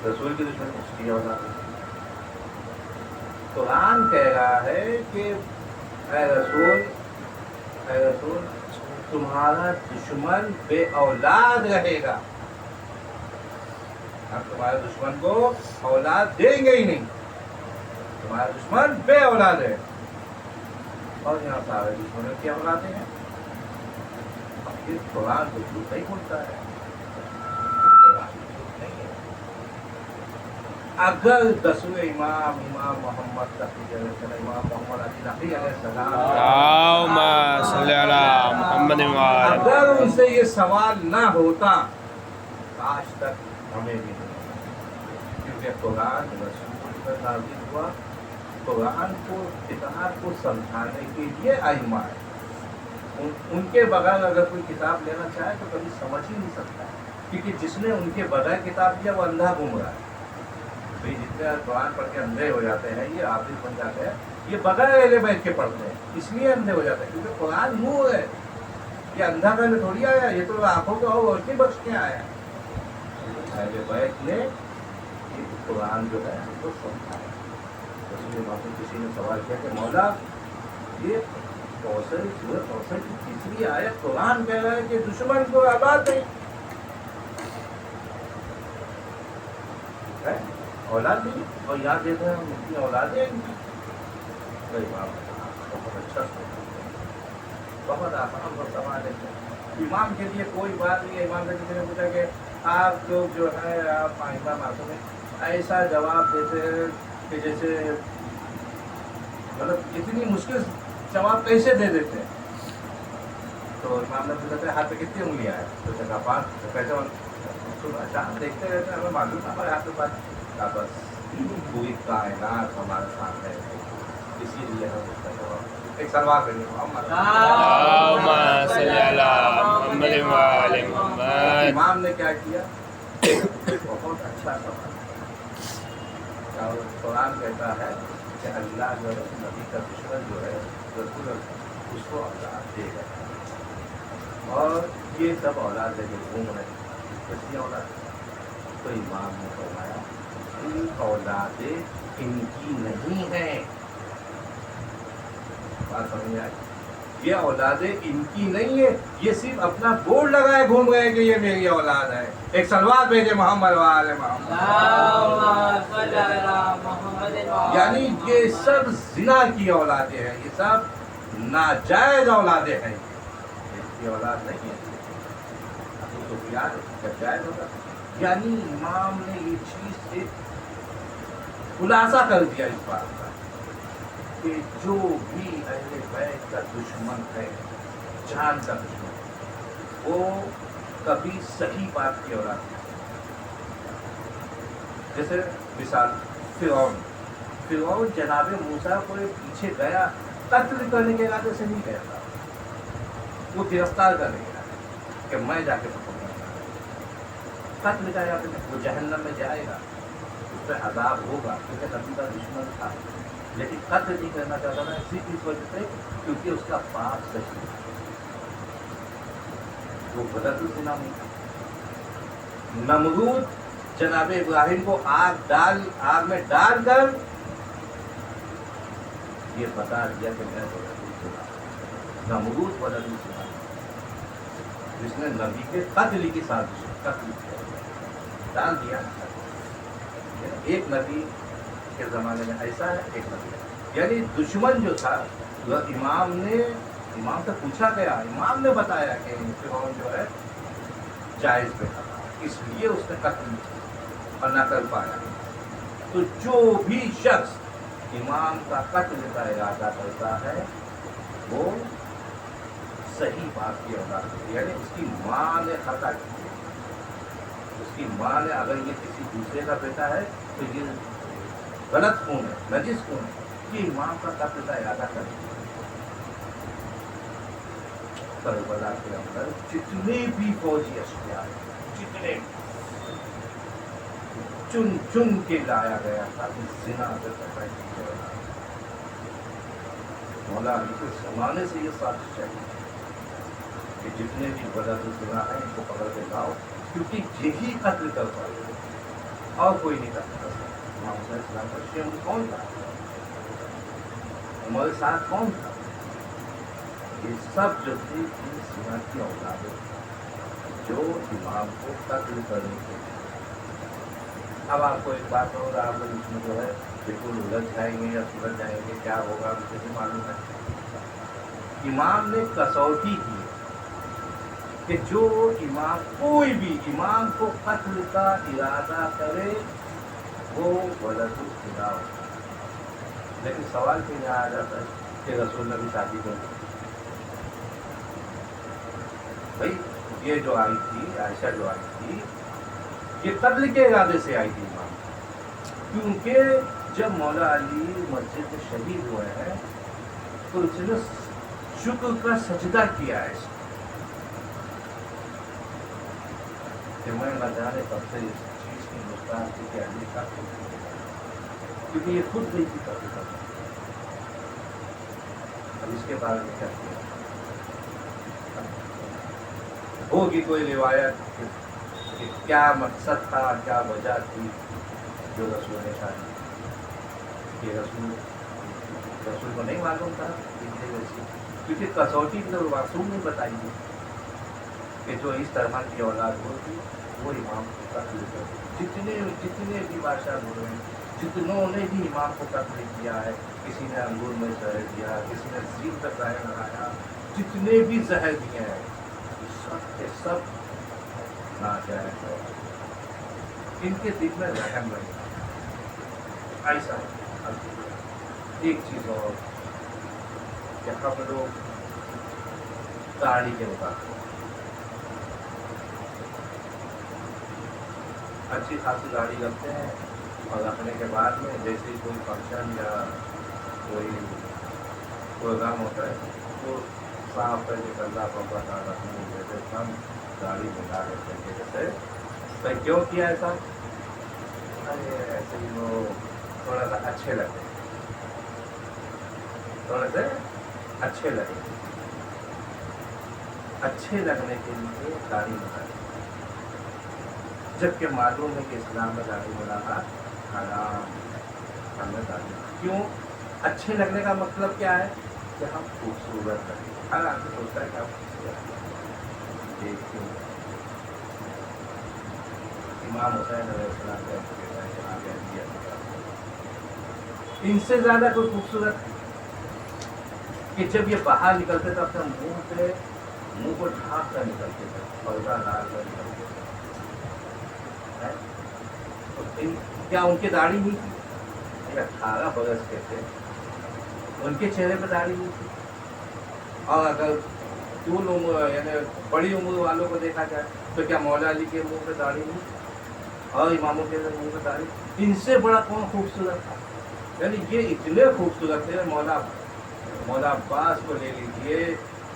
رسول کی دشمن اس کی اولاد ہے قرآن کہہ رہا ہے کہ اے رسول تمہارا دشمن بے اولاد رہے گا ہم تمہارے دشمن کو اولاد دیں گے ہی نہیں تمہارا دشمن بے اولاد ہے اور یہاں سارے دشمنوں کی اولادیں ہیں یہ قرآن تو جھوٹ نہیں بولتا ہے اگر 10ویں امام محمد تقی علیہ السلام امام محمد علی نقی علیہ السلام اللہم صلی علی محمد اگر ان سے یہ سوال نہ ہوتا آج تک ہمیں بھی نہیں کیونکہ قرآن رسول پر نازل ہوا قرآن کو کتاب کو سمجھانے کے لیے ائمہ ہے ان کے بغیر اگر کوئی کتاب لینا چاہے تو کبھی سمجھ ہی نہیں سکتا کیونکہ جس نے ان کے بغیر کتاب لیا وہ اندھا گم رہا ہے بھائی جتنے قرآن پڑھ کے اندھے ہو جاتے ہیں یہ حافظ بن جاتے ہیں یہ بغیر اہل بیت کے پڑھتے ہیں اس لیے اندھے ہو جاتے ہیں کیونکہ قرآن نور ہے یہ اندھا کرنے تھوڑی آیا یہ تو آنکھوں کو روشنی بخش کے آیا اہل بیت نے قرآن جو ہے ہم کو سمجھایا کسی نے سوال کیا کہ مولا یہ کوثر کی تیسری آیت قرآن کہہ رہا ہے کہ دشمن کو آباد نہیں اولاد نہیں اور یاد دیتے ہیں ہم اتنی اولادیں ہیں بہت اچھا بہت آسان اور سوال ہے امام کے لیے کوئی بات نہیں ہے امام سے کسی نے پوچھا کہ آپ لوگ جو ہے آپ آئندہ معصوم میں ایسا جواب دیتے ہیں کہ جیسے مطلب اتنی مشکل جواب کیسے دے دیتے ہیں تو امام نے پوچھا ہاتھ پہ کتنی انگلیاں ہیں تو جگہ 5 کیسے सुबह शाम देखते रहते हैं, हमें मालूम है हमारे आस पास का बस पूरी कायनात हमारे सामने है, इसीलिए हम उसका जवाब एक सलवार करेंगे मोहम्मद। अल्लाहुम्मा सल्ली अला मुहम्मद व आले मुहम्मद। इमाम ने क्या किया, बहुत अच्छा सवाल। और कुरान कहता है कि अल्लाह जो है नबी का दुश्मन जो है रसूल उसको औलाद देगा, और ये सब औलाद लेके घूम रहे हैं, किसकी औलाद? तो इमाम ने फरमाया ये औलादें इनकी नहीं है। बात समझ में आई? ये औलादें इनकी नहीं है, ये सिर्फ अपना बोर्ड लगाए घूम रहे हैं कि ये मेरी औलाद है। एक सलवार भेजे मोहम्मद वाले मोहम्मद। यानी ये सब जिना की औलादें हैं, ये सब नाजायज औलादें हैं, इसकी औलाद नहीं है। तो याद जब जायज होगा, यानी इमाम ने ये चीज से खुलासा कर दिया इस बात का कि जो भी अहले बैत का दुश्मन है, जान का दुश्मन, वो कभी सही बात की औलाद नहीं। जैसे मिसाल फिरौन जनाबे मूसा को पीछे गया, कत्ल करने के इरादे से नहीं गया था, वो गिरफ्तार करने गया कि मैं जाके पकड़ूंगा। कत्ल का इरादे में, वो जहन्नम में जाएगा, उस पर अजाब होगा क्योंकि नबी का दुश्मन था, लेकिन कत्ल नहीं करना चाहता था सिर्फ इस वजह से क्योंकि उसका पाप सही था, वो गलत जिना नहीं था। नमरूद जनाब इब्राहिम को आग में डालकर ये बता दिया कि मैं नमरूद बदल सुना, जिसने नबी के कत्ल की साजिश डाल दिया। एक नबी के ज़माने में ऐसा है, एक नबी है। यानी दुश्मन जो था वह इमाम से पूछा गया, इमाम ने बताया कि फिरौन जो है जायज़ पे था, इसलिए उसने कत्ल और न कर पाया। तो जो भी शख्स इमाम का कत्ल का इरादा करता है वो सही बात की औलाद है, यानी उसकी माँ ने खता की, उसकी माँ ने, अगर ये किसी दूसरे का बेटा है तो ये गलत खून है, नजिस खून है, ये इमाम का कत्ल का इरादा करे। करबला के अंदर जितने भी फौजी अशकिया, जितने चुन चुन के लाया गया था कि जिना मौला अली के ज़माने से ये साजिश चाहिए कि जितने भी गलत जिना है इनको पकड़ के लाओ, क्योंकि यही कत्ल कर पाए और कोई नहीं कर सकता। इस्लाम का शेम कौन था, हमारे साथ कौन था? ये सब जो थी जिना की औलादें जो इमाम को कत्ल करने के। अब आपको एक बात और आप लोग इसमें जो है बिल्कुल उलझ जाएंगे या सुलझ जाएंगे, क्या होगा मुझे नहीं मालूम है। इमाम ने कसौटी की कि जो इमाम, कोई भी इमाम को कत्ल का इरादा करे वो गलत खुदा हो। लेकिन सवाल फिर यहाँ आ जाता है कि रसूल ने भी शादी कर दी। भाई ये जो आई थी, आयशा जो आई थी, ये कत्ल के इरादे से आई थी इमाम, क्योंकि जब मौला अली मस्जिद में शहीद हुए हैं तो उसने शुक्र का सजदा किया है कि मैं न जाने कब से इस चीज की मुस्तान थी कि अली का, क्योंकि ये खुद नहीं थी कभी कभी। अब इसके बारे में क्या किया होगी कोई रिवायत कि क्या मकसद था, क्या वजह थी जो रसूल ने शादी की। रसूल को नहीं मालूम था क्योंकि कसौटी तो मासूम ने बताई थी कि जो इस तरह की औलाद होती वो इमाम को कत्ल कर। जितने भी बादशाह हुए हैं, जितनों ने भी इमाम को कत्ल किया है, किसी ने अंगूर में जहर दिया, किसी ने जीव पर जहर लगाया, जितने भी जहर दिए हैं सब के सब नाजायज है, इनके दिल में रहम नहीं। ऐसा एक चीज़ और कि हम लोग गाड़ी के मुताबिक अच्छी खासी गाड़ी रखते हैं और रखने के बाद में जैसे कोई फंक्शन या कोई प्रोग्राम होता है तो साफ करके कंधा पंपा का रखने जैसे हम गाड़ी में ला देते हैं जैसे भाई क्यों किया ऐसा? अरे ऐसे ही वो थोड़ा सा अच्छे लगते हैं, थोड़े से अच्छे लगे, अच्छे लगने के लिए दाढ़ी बनाई, जबकि मालूम है कि इस्लाम में दाढ़ी बनाना हराम, हमें दाढ़ी क्यों? अच्छे लगने का मतलब क्या है कि हम खूबसूरत लगे। हर आदमी सोचता है कि आप खूबसूरत देखिए इमाम हुसैन अलैहिस्सलाम का बेटा जनाब अली अकबर, इनसे ज्यादा कोई खूबसूरत कि जब ये बाहर निकलते थे अपने मुंह को ढांक कर निकलते थे, पर्दा डाल कर निकलते थे। तो क्या उनकी दाढ़ी नहीं थी? 18 बरस के थे, उनके चेहरे पर दाढ़ी नहीं थी। और अगर तूल उम्र यानी बड़ी उम्र वालों को देखा जाए तो क्या मौला अली के मुंह पे दाढ़ी नहीं और इमामों के मुंह पे दाढ़ी? इनसे बड़ा कौन खूबसूरत था? यानी ये इतने खूबसूरत थे, मौला अब्बास को ले लीजिए,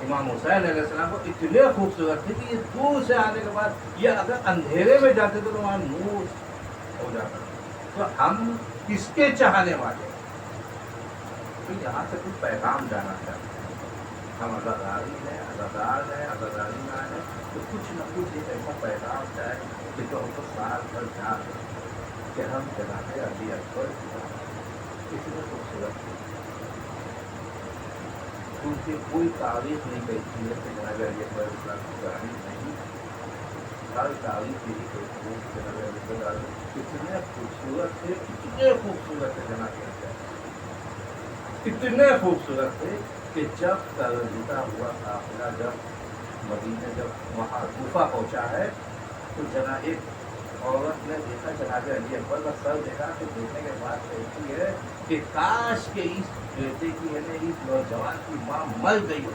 इमाम हुसैन अलैहिस्सलाम को इतने खूबसूरत थे कि ये दूर से आने के बाद ये अगर अंधेरे में जाते तो वहाँ नूर हो जाता। तो हम किसके चाहने वाले? तो यहाँ से कुछ पैगाम जाना चाहते हैं, हम अदादारी हैं, अदादारी में आए तो कुछ न कुछ एक ऐसा पैगाम जाए कि तो हमको साल भर याद है कि हम जनाब अली अकबर कितने खूबसूरत थे। उनकी कोई तारीफ नहीं कहती है कि जनाब अली अकबर इस्लाम की गाड़ी नहीं, सारी तारीफ यही कहती है कि जनाब अली अकबर कितने खूबसूरत थे, कितने खूबसूरत थे जनाब अली, इतने खूबसूरत थे कि जब तरजीता हुआ काफिला जब मदीने जब वहाँ गुफा पहुँचा है तो जना एक औरत ने देखा जनाब अली अकबर का सर देखा, तो देखने के बाद कहती है कि काश के इस बेटे की यानी इस नौजवान की माँ मर गई हो।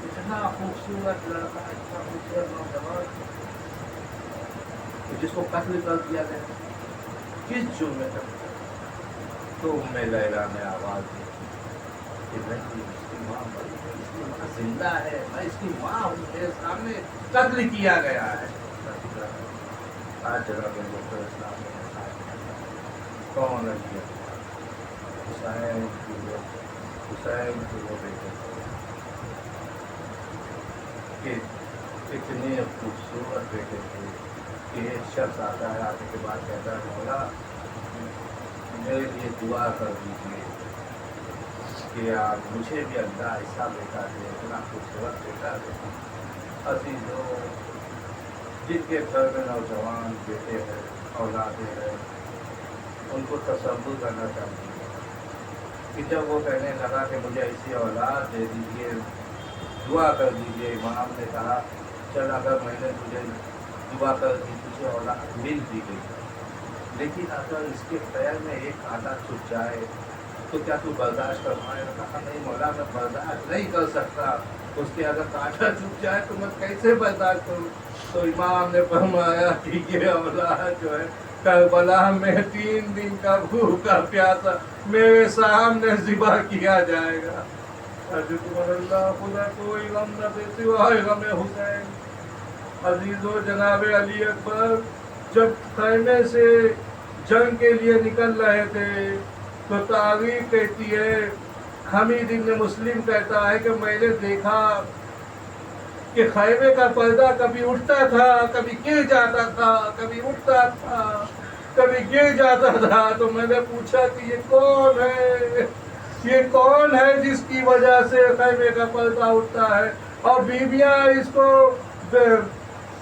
इतना खूबसूरत लड़का, इतना खूबसूरत नौजवान जिसको कत्ल कर दिया गया, किस जुर्म में कर दिया? तो उम्मे लैला ने आवाज दी कि नहीं, इसकी माँ मर गई, इसकी माँ जिंदा है, मैं इसकी माँ हूँ, मेरे सामने कत्ल किया गया है। आज जनाब इस्लाम में कौन है? हुसैन की वो बेटे कि इतने खूबसूरत बेटे थे कि एक शख्स आता है, आने के बाद कहता है मौला मेरे लिए दुआ कर दीजिए कि आप मुझे भी अल्लाह ऐसा बेटा दे, इतना खूबसूरत बेटा दे। अजीजों, जिनके घर में नौजवान बेटे हैं, औलादे हैं, उनको तसव्वुर करना चाहिए कि जब वो कहने लगा कि मुझे ऐसी औलाद दे दीजिए, दुआ कर दीजिए, इमाम ने कहा चल अगर मैंने तुझे दुआ कर दी, तुझे औलाद मिल भी गई, लेकिन अगर इसके पैर में एक कांटा चुभ जाए तो क्या तू बर्दाश्त कर पाएगा? कहा नहीं मौला, मैं बर्दाश्त नहीं कर सकता, उसके अगर कांटा चुभ जाए तो मैं कैसे बर्दाश्त करूँ? तो इमाम ने फरमाया कि ये औलाद जो है करबला में 3 दिन का भूखा प्यासा मेरे सामने ज़िबा किया जाएगा। कोई गम न सिवाय गम हुसैन। अजीजों, जनाब अली अकबर जब खैमे से जंग के लिए निकल रहे थे तो तारीख कहती है, हमीद इब्न मुस्लिम कहता है कि मैंने देखा कि खैमे का पर्दा कभी उठता था, कभी गिर जाता था, कभी उठता था, कभी गिर जाता था। तो मैंने पूछा कि ये कौन है, ये कौन है जिसकी वजह से खैमे का पर्दा उठता है और बीबियां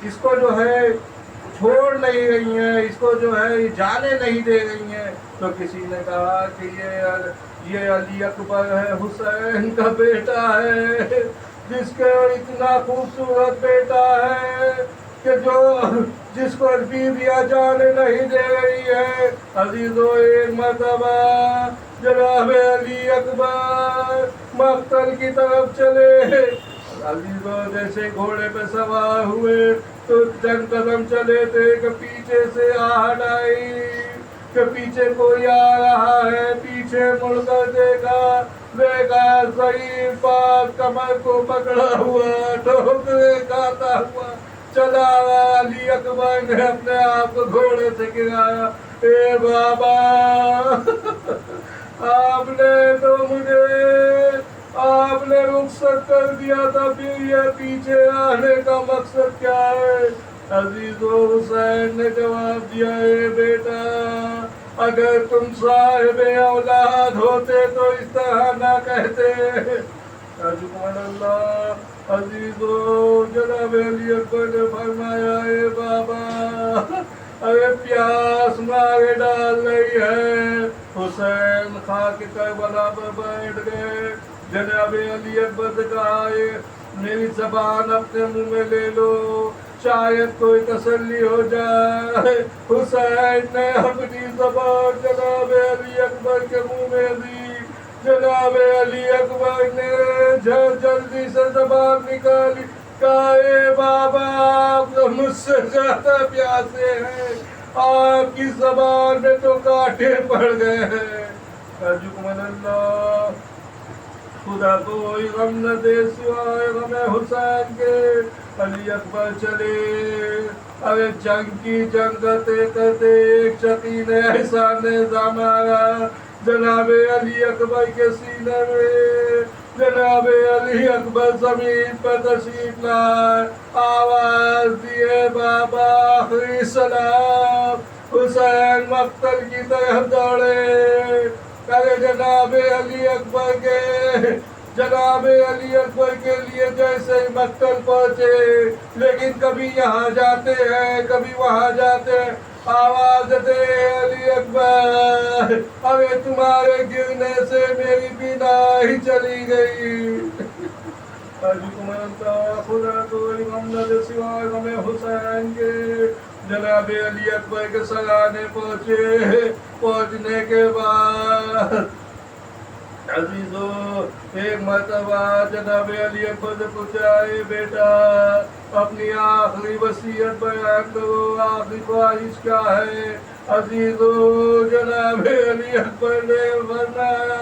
इसको जो है छोड़ नहीं रही हैं, इसको जो है जाने नहीं दे रही हैं। तो किसी ने कहा कि ये अली अकबर है, हुसैन का बेटा है, जिसके इतना खूबसूरत बेटा है कि जिसको बीबियां जाने नहीं दे रही है। अजीजों, एक मरतबा जनाब अली अकबर मक्तल की तरफ चले, अजीजों जैसे घोड़े पे सवार हुए तो चंद कदम चले थे कि पीछे से आहट आई कि पीछे कोई आ रहा है। पीछे मुड़कर देखा सही पास कमर को पकड़ा हुआ ठोकरे खाता हुआ चला अली अकबर ने अपने आप को घोड़े से गिराया। ए बाबा आपने रुखसत कर दिया था, फिर ये पीछे आने का मकसद क्या है? अजीजो हुसैन ने जवाब दिया, ए बेटा अगर तुम साहिब औलाद होते तो इस तरह ना कहते। अल्लाह अजीजो जनाब अली अकबर ने फरमाया, ए बाबा अरे प्यास मारे डाल रही है। हुसैन खाक करबला पर बैठ गए। जनाब अली अकबर से कहा, मेरी जबान अपने मुंह में ले लो, शायद कोई तसल्ली हो जाए। हुसैन ने अपनी जबान जनाब अली अकबर के मुंह में दी। जनाब अली अकबर ने जल्दी से जबान निकाली, कहा, ए बाबा आप तो मुझसे ज्यादा प्यासे हैं, आपकी जबान में तो कांटे पड़ गए हैं। अल्लाह खुदा कोई गम न दे सिवाय गम हुसैन के। अली अकबर चले। अरे जंग की जंग करते करते एक शकी ने ऐसा निजाम आया जनाब अली अकबर के सीने में। जनाब अली अकबर जमीन पर तशरीफ लाए, आवाज दिए, बाबा आखिरी सलाम। हुसैन मक्तल की तरफ दौड़े। अरे जनाब अली अकबर के लिए जैसे ही मक्तल पहुंचे, लेकिन कभी यहाँ जाते हैं कभी वहाँ जाते हैं, आवाज दे अली अकबर, अरे तुम्हारे गिरने से मेरी बीना ही चली गई। खुदा कोई गम न दे सिवाय गम हुसैन के। जनाब अली अकबर के सराहने पहुंचे। पहुंचने के बाद अजीजो एक मरतबा जनाब अली अकबर से पूछा, ए बेटा अपनी आखिरी वसीयत बयान करो, आखिरी ख्वाहिश क्या है? अजीजो जनाब अली अकबर ने फरमाया,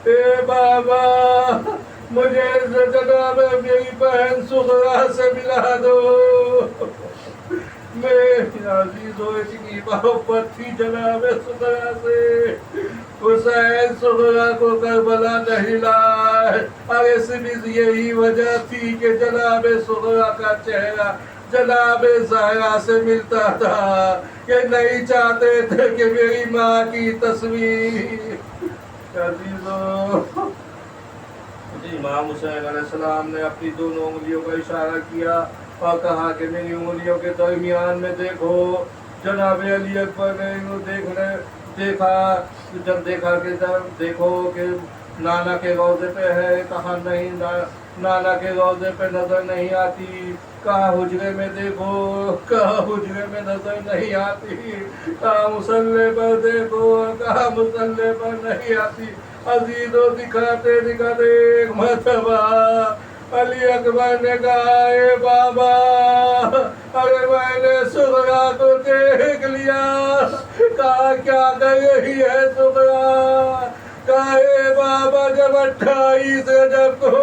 ए बाबा मुझे जनाब मेरी बहन सुगरा से मिला दो। मेरी अजीजो इतनी मोहब्बत थी जनाब सुगरा से। हुसैन सुगरा को करबला नहीं लाए। अरे सिर्फ यही वजह थी कि जनाब सुगरा का चेहरा जनाब ज़हरा से मिलता था, कि नहीं चाहते थे कि मेरी माँ की तस्वीर। इमाम हुसैन अलैहिस्सलाम ने अपनी दोनों उंगलियों का इशारा किया और कहा कि मेरी उंगलियों के दरमियान में देखो। जनाब अली अकबर ने जब देखा कि देखो कि नाना के रोज़े पे है, कहा नहीं नाना के रोज़े पे नजर नहीं आती। कहा हुजरे में देखो, कहा हुजरे में नजर नहीं आती। कहा मुसल्ले पर देखो, कहा मुसल्ले पर नहीं आती। अजीजों दिखाते दिखाते एक मरतबा अली अकबर ने कहा, ए बाबा अरे मैंने सुगरा को देख लिया। कहा क्या कर रही है सुगरा? कहा ए बाबा जब 28 रजब को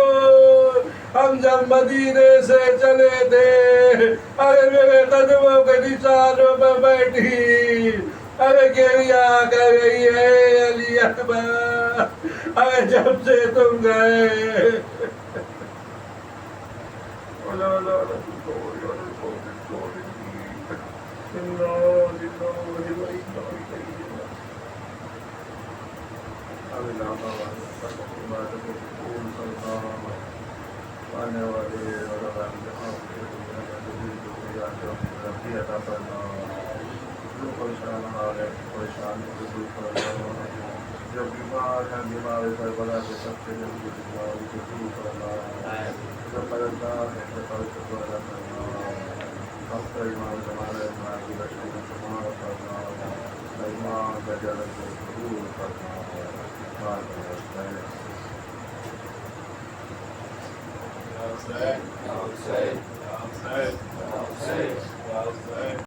हम जब मदीने से चले थे, अरे मेरे कदमों के निशानों पर बैठी, अरे गिरिया कर रही है अली अकबर, अरे जब से तुम गए। जो बीमार हैं बीमार करबला के सबसे जल्दी बीमारी को दूर करना, जो कर्जदार हैं जो कर्ज को अदा करना, सबका ईमान हमारे ईमान की रक्षा में शुमार करना, ईमान का जलन को दूर करना। Hussein, Ya Hussein, Ya Hussein, Ya Hussein, Ya Hussein.